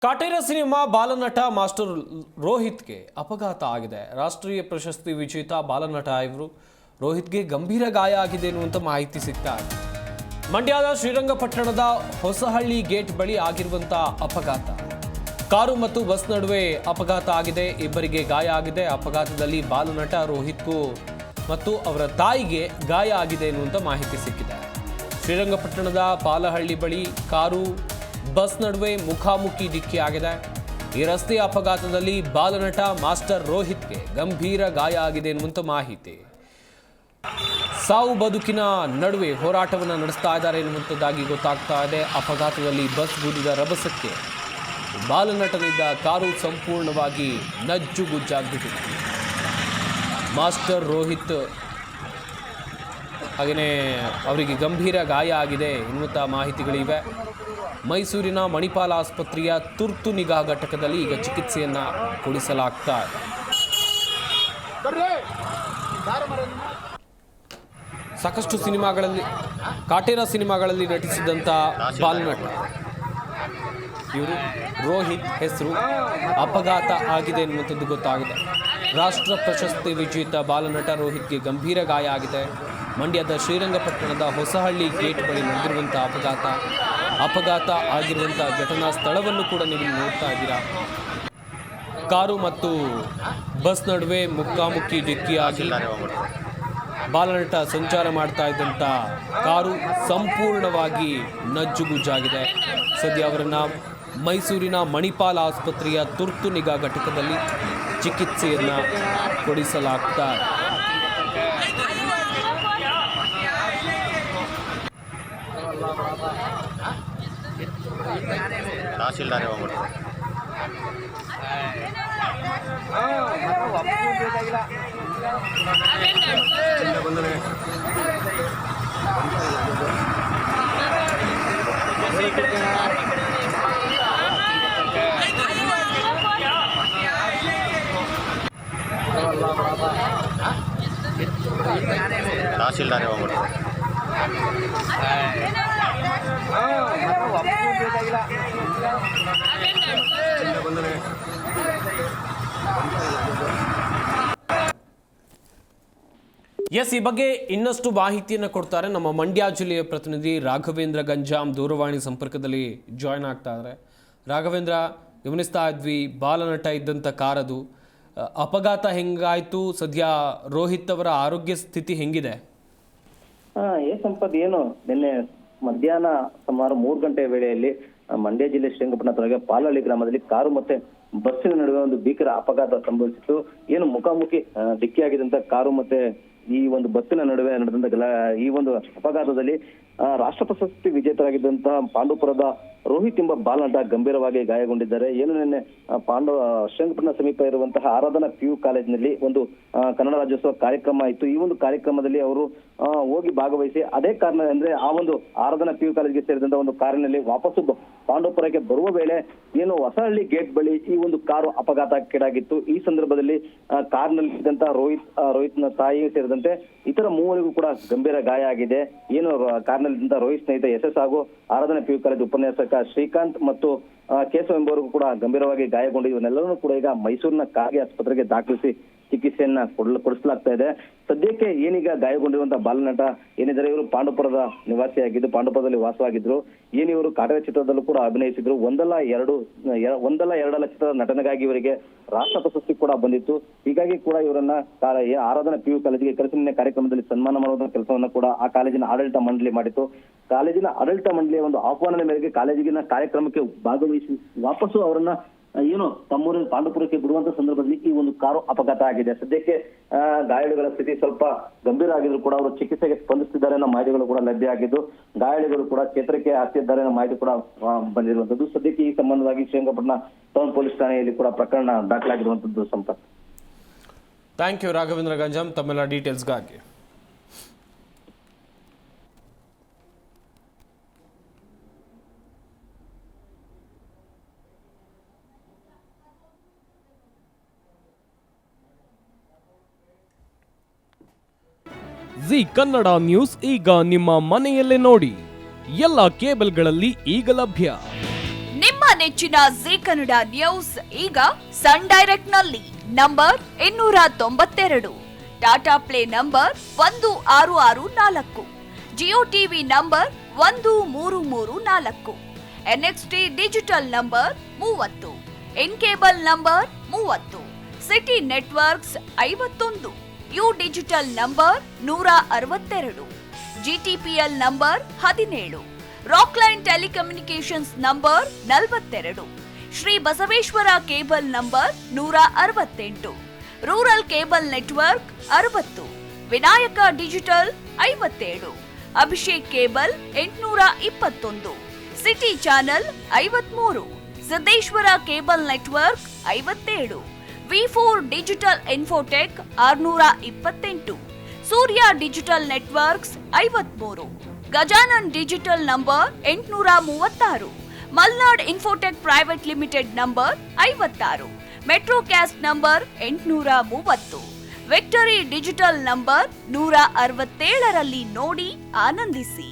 Kaatera cinema ಬಾಲನಟ master ರೋಹಿತ್ಗೆ ಅಪಘಾತ ಆಗಿದೆ. ರಾಷ್ಟ್ರೀಯ ಪ್ರಶಸ್ತಿ ವಿಜೇತ ಬಾಲನಟ ಇವರು ರೋಹಿತ್ಗೆ ಗಂಭೀರ ಗಾಯ ಆಗಿದೆ ಎನ್ನುವಂತ ಮಾಹಿತಿ ಸಿಗ್ತಾ ಇದೆ. ಮಂಡ್ಯದ ಶ್ರೀರಂಗಪಟ್ಟಣದ ಹೊಸಹಳ್ಳಿ ಗೇಟ್ ಬಳಿ ಆಗಿರುವಂತಹ ಅಪಘಾತ. ಕಾರು ಮತ್ತು ಬಸ್ ನಡುವೆ ಅಪಘಾತ ಆಗಿದೆ. ಇಬ್ಬರಿಗೆ ಗಾಯ ಆಗಿದೆ. ಅಪಘಾತದಲ್ಲಿ ಬಾಲನಟ ರೋಹಿತ್ಗೂ ಮತ್ತು ಅವರ ತಾಯಿಗೆ ಗಾಯ ಆಗಿದೆ ಎನ್ನುವಂತ ಮಾಹಿತಿ ಸಿಕ್ಕಿದೆ. ಶ್ರೀರಂಗಪಟ್ಟಣದ ಪಾಲಹಳ್ಳಿ ಬಳಿ ಕಾರು ಬಸ್ ನಡುವೆ ಮುಖಾಮುಖಿ ಡಿಕ್ಕಿಯಾಗಿದೆ. ಈ ರಸ್ತೆ ಅಪಘಾತದಲ್ಲಿ ಬಾಲನಟ ಮಾಸ್ಟರ್ ರೋಹಿತ್ಗೆ ಗಂಭೀರ ಗಾಯ ಆಗಿದೆ ಎನ್ನುವಂತ ಮಾಹಿತಿ. ಸಾವು ಬದುಕಿನ ನಡುವೆ ಹೋರಾಟವನ್ನು ನಡೆಸ್ತಾ ಇದ್ದಾರೆ ಎನ್ನುವಂಥದ್ದಾಗಿ ಗೊತ್ತಾಗ್ತಾ ಇದೆ. ಅಪಘಾತದಲ್ಲಿ ಬಸ್ ಗುದ್ದಿದ ರಭಸಕ್ಕೆ ಬಾಲನಟನಿದ್ದ ಕಾರು ಸಂಪೂರ್ಣವಾಗಿ ನಜ್ಜುಗುಜ್ಜಾಗ್ಬಿಟ್ಟಿದೆ. ಮಾಸ್ಟರ್ ರೋಹಿತ್ ಹಾಗೆಯೇ ಅವರಿಗೆ ಗಂಭೀರ ಗಾಯ ಆಗಿದೆ ಎನ್ನುವಂಥ ಮಾಹಿತಿಗಳಿವೆ. ಮೈಸೂರಿನ ಮಣಿಪಾಲ ಆಸ್ಪತ್ರೆಯ ತುರ್ತು ನಿಗಾ ಘಟಕದಲ್ಲಿ ಈಗ ಚಿಕಿತ್ಸೆಯನ್ನು ಕೊಡಿಸಲಾಗ್ತಾ ಇದೆ. ಸಾಕಷ್ಟು ಸಿನಿಮಾಗಳಲ್ಲಿ ಕಾಟೇರ ಸಿನಿಮಾಗಳಲ್ಲಿ ನಟಿಸಿದಂಥ ಬಾಲನಟ ಇವರು ರೋಹಿತ್ ಹೆಸರು ಅಪಘಾತ ಆಗಿದೆ ಎನ್ನುವಂಥದ್ದು ಗೊತ್ತಾಗಿದೆ. ರಾಷ್ಟ್ರ ಪ್ರಶಸ್ತಿ ವಿಜೇತ ಬಾಲನಟ ರೋಹಿತ್ಗೆ ಗಂಭೀರ ಗಾಯ ಆಗಿದೆ. ಮಂಡ್ಯದ ಶ್ರೀರಂಗಪಟ್ಟಣದ ಹೊಸಹಳ್ಳಿ ಗೇಟ್ ಬಳಿ ನಡೆದಿರುವಂಥ ಅಪಘಾತ ಆಗಿರುವಂಥ ಘಟನಾ ಸ್ಥಳವನ್ನು ಕೂಡ ನೀವು ನೋಡ್ತಾ ಇದ್ದೀರಾ. ಕಾರು ಮತ್ತು ಬಸ್ ನಡುವೆ ಮುಖಾಮುಖಿ ಡಿಕ್ಕಿಯಾಗಿ ಬಾಲನಟ ಸಂಚಾರ ಮಾಡ್ತಾ ಇದ್ದಂಥ ಕಾರು ಸಂಪೂರ್ಣವಾಗಿ ನಜ್ಜುಗುಜ್ಜಾಗಿದೆ. ಸದ್ಯ ಅವರನ್ನು ಮೈಸೂರಿನ ಮಣಿಪಾಲ ಆಸ್ಪತ್ರೆಯ ತುರ್ತು ನಿಗಾ ಘಟಕದಲ್ಲಿ ಚಿಕಿತ್ಸೆಯನ್ನು ಕೊಡಿಸಲಾಗ್ತಾ ಇದೆ. ತಹಸೀಲ್ದಾರ್ ಎಸ್, ಈ ಬಗ್ಗೆ ಇನ್ನಷ್ಟು ಮಾಹಿತಿಯನ್ನು ಕೊಡ್ತಾರೆ ನಮ್ಮ ಮಂಡ್ಯ ಜಿಲ್ಲೆಯ ಪ್ರತಿನಿಧಿ ರಾಘವೇಂದ್ರ ಗಂಜಾಮ್ ದೂರವಾಣಿ ಸಂಪರ್ಕದಲ್ಲಿ ಜಾಯ್ನ್ ಆಗ್ತಾ ಇದ್ದಾರೆ. ರಾಘವೇಂದ್ರ, ಗಮನಿಸ್ತಾ ಇದ್ವಿ ಬಾಲನಟ ಇದ್ದಂಥ ಕಾರದು ಅಪಘಾತ ಹೆಂಗಾಯ್ತು, ಸದ್ಯ ರೋಹಿತ್ ಅವರ ಆರೋಗ್ಯ ಸ್ಥಿತಿ ಹೆಂಗಿದೆ? ಸಂಪತ್, ಏನು ನಿನ್ನೆ ಮಧ್ಯಾಹ್ನ ಸುಮಾರು 3 ಗಂಟೆಯ ವೇಳೆಯಲ್ಲಿ ಮಂಡ್ಯ ಜಿಲ್ಲೆ ಶ್ರೀರಂಗಪಟ್ಟಣ ತಾಲೂಕಿನ ಪಾಲಹಳ್ಳಿ ಗ್ರಾಮದಲ್ಲಿ ಕಾರು ಮತ್ತೆ ಬಸ್ಸಿನ ನಡುವೆ ಒಂದು ಭೀಕರ ಅಪಘಾತ ಸಂಭವಿಸಿತ್ತು. ಏನು ಮುಖಾಮುಖಿ ಡಿಕ್ಕಿಯಾಗಿದ್ದಂತ ಕಾರು ಮತ್ತೆ ಈ ಒಂದು ಬಸ್ಸಿನ ನಡುವೆ ನಡೆದಂತ ಈ ಒಂದು ಅಪಘಾತದಲ್ಲಿ ರಾಷ್ಟ್ರ ಪ್ರಶಸ್ತಿ ವಿಜೇತರಾಗಿದ್ದಂತಹ ಪಾಂಡವಪುರದ ರೋಹಿತ್ ಎಂಬ ಬಾಲನಟ ಗಂಭೀರವಾಗಿ ಗಾಯಗೊಂಡಿದ್ದಾರೆ. ಏನು ನಿನ್ನೆ ಶ್ರೀರಂಗಪಟ್ಟಣ ಸಮೀಪ ಇರುವಂತಹ ಆರಾಧನಾ PU ಕಾಲೇಜಿನಲ್ಲಿ ಒಂದು ಕನ್ನಡ ರಾಜ್ಯೋತ್ಸವ ಕಾರ್ಯಕ್ರಮ ಇತ್ತು. ಈ ಒಂದು ಕಾರ್ಯಕ್ರಮದಲ್ಲಿ ಅವರು ಹೋಗಿ ಭಾಗವಹಿಸಿ ಅದೇ ಕಾರಣ ಅಂದ್ರೆ ಆ ಒಂದು ಆರಾಧನಾ PU ಕಾಲೇಜಿಗೆ ಸೇರಿದಂತ ಒಂದು ಕಾರಿನಲ್ಲಿ ವಾಪಸ್ಸು ಪಾಂಡವಪುರಕ್ಕೆ ಬರುವ ವೇಳೆ ಏನು ಹೊಸಹಳ್ಳಿ ಗೇಟ್ ಬಳಿ ಈ ಒಂದು ಕಾರು ಅಪಘಾತಕ್ಕೀಡಾಗಿತ್ತು. ಈ ಸಂದರ್ಭದಲ್ಲಿ ಕಾರ್ನಲ್ಲಿ ಇದ್ದಂತಹ ರೋಹಿತ್ನ ತಾಯಿ ಸೇರಿದಂತೆ ಇತರ ಮೂವರಿಗೂ ಕೂಡ ಗಂಭೀರ ಗಾಯ ಆಗಿದೆ. ಏನು ಕಾರ್ನಲ್ಲಿ ರೋಹಿತ್ ಸ್ನೇಹಿತ SS ಹಾಗೂ ಆರಾಧನಾ PU ಕಾಲೇಜು ಉಪನ್ಯಾಸಕ ಶ್ರೀಕಾಂತ್ ಮತ್ತು ಕೇಶವ್ ಎಂಬುವರಿಗೂ ಕೂಡ ಗಂಭೀರವಾಗಿ ಗಾಯಗೊಂಡಿದ್ದು. ಇವನ್ನೆಲ್ಲರೂ ಕೂಡ ಈಗ ಮೈಸೂರಿನ ಖಾಸಗಿ ಆಸ್ಪತ್ರೆಗೆ ದಾಖಲಿಸಿ ಚಿಕಿತ್ಸೆಯನ್ನ ಕೊಡಿಸಲಾಗ್ತಾ ಇದೆ. ಸದ್ಯಕ್ಕೆ ಏನೀಗ ಗಾಯಗೊಂಡಿರುವಂತಹ ಬಾಲನಟ ಏನಿದ್ದಾರೆ, ಇವರು ಪಾಂಡವಪುರದ ನಿವಾಸಿಯಾಗಿದ್ದು ಪಾಂಡವಪುರದಲ್ಲಿ ವಾಸವಾಗಿದ್ರು. ಇವರು ಕಾಟೇರ ಚಿತ್ರದಲ್ಲೂ ಕೂಡ ಅಭಿನಯಿಸಿದ್ರು. ಒಂದಲ್ಲ ಎರಡಲ್ಲ ಚಿತ್ರದ ನಟನೆಗಾಗಿ ಇವರಿಗೆ ರಾಷ್ಟ್ರ ಪ್ರಶಸ್ತಿ ಕೂಡ ಬಂದಿತ್ತು. ಹೀಗಾಗಿ ಕೂಡ ಇವರನ್ನ ಆರಾಧನಾ PU ಕಾಲೇಜಿಗೆ ಕರೆಸಿ ಕಾರ್ಯಕ್ರಮದಲ್ಲಿ ಸನ್ಮಾನ ಮಾಡುವ ಕೆಲಸವನ್ನ ಕೂಡ ಆ ಕಾಲೇಜಿನ ಆಡಳಿತ ಮಂಡಳಿ ಮಾಡಿತ್ತು. ಕಾಲೇಜಿನ ಆಡಳಿತ ಮಂಡಳಿಯ ಒಂದು ಆಹ್ವಾನದ ಮೇರೆಗೆ ಕಾಲೇಜಿನ ಕಾರ್ಯಕ್ರಮಕ್ಕೆ ಭಾಗವಹಿಸಿ ವಾಪಸ್ಸು ಅವರನ್ನ ಏನು ತಮ್ಮೂರಿನ ಪಾಂಡವಪುರಕ್ಕೆ ಬಿಡುವಂತ ಸಂದರ್ಭದಲ್ಲಿ ಈ ಒಂದು ಕಾರು ಅಪಘಾತ ಆಗಿದೆ. ಸದ್ಯಕ್ಕೆ ಗಾಯಾಳುಗಳ ಸ್ಥಿತಿ ಸ್ವಲ್ಪ ಗಂಭೀರ ಆಗಿದ್ರು ಕೂಡ ಅವರು ಚಿಕಿತ್ಸೆಗೆ ಸ್ಪಂದಿಸುತ್ತಿದ್ದಾರೆ ಅನ್ನೋ ಮಾಹಿತಿಗಳು ಕೂಡ ಲಭ್ಯ ಆಗಿದ್ದು, ಗಾಯಾಳುಗಳು ಕೂಡ ಚೇತರಿಕೆ ಆಗ್ತಿದ್ದಾರೆ ಅನ್ನೋ ಮಾಹಿತಿ ಕೂಡ ಬಂದಿರುವಂತದ್ದು. ಸದ್ಯಕ್ಕೆ ಈ ಸಂಬಂಧವಾಗಿ ಶ್ರೀರಂಗಪಟ್ಟಣ ಟೌನ್ ಪೊಲೀಸ್ ಠಾಣೆಯಲ್ಲಿ ಕೂಡ ಪ್ರಕರಣ ದಾಖಲಾಗಿರುವಂತದ್ದು. ಸಂಪತ್, ಥ್ಯಾಂಕ್ ಯು ರಾಘವೇಂದ್ರ ಗಂಜಾಮ್ ತಮ್ಮೆಲ್ಲ ಡೀಟೇಲ್ಸ್ಗಾಗಿ. ಜಿ ಕನ್ನಡ ನ್ಯೂಸ್ ಈಗ ನಿಮ್ಮ ಮನೆಯಲ್ಲೇ ನೋಡಿ. ಎಲ್ಲ ಕೇಬಲ್ಗಳಲ್ಲಿ ಈಗ ಲಭ್ಯ. ನಿಮ್ಮ ನೆಚ್ಚಿನ ಜೀ ಕನ್ನಡ ನ್ಯೂಸ್ ಈಗ ಸನ್ ಡೈರೆಕ್ಟ್ ನಲ್ಲಿ number 292, Tata play number 1664, Jio TV number 1334, NXT digital number 30, in cable number 30, city networks 51, U digital number 162, GTPL number 17, Rockline telecommunications number 42, Shri Basaveshwara cable number 168, rural cable network 60, Vinayaka digital 57, Abhishek cable 821, city channel 53, Siddeshwara cable network 57, V4 digital Infotech 628, Surya digital networks 53, Gajanan digital number 836, Malnad Infotech Private Limited number 56, Metrocast number 830, Victory Digital number 167ರಲ್ಲಿ ನೋಡಿ ಆನಂದಿಸಿ.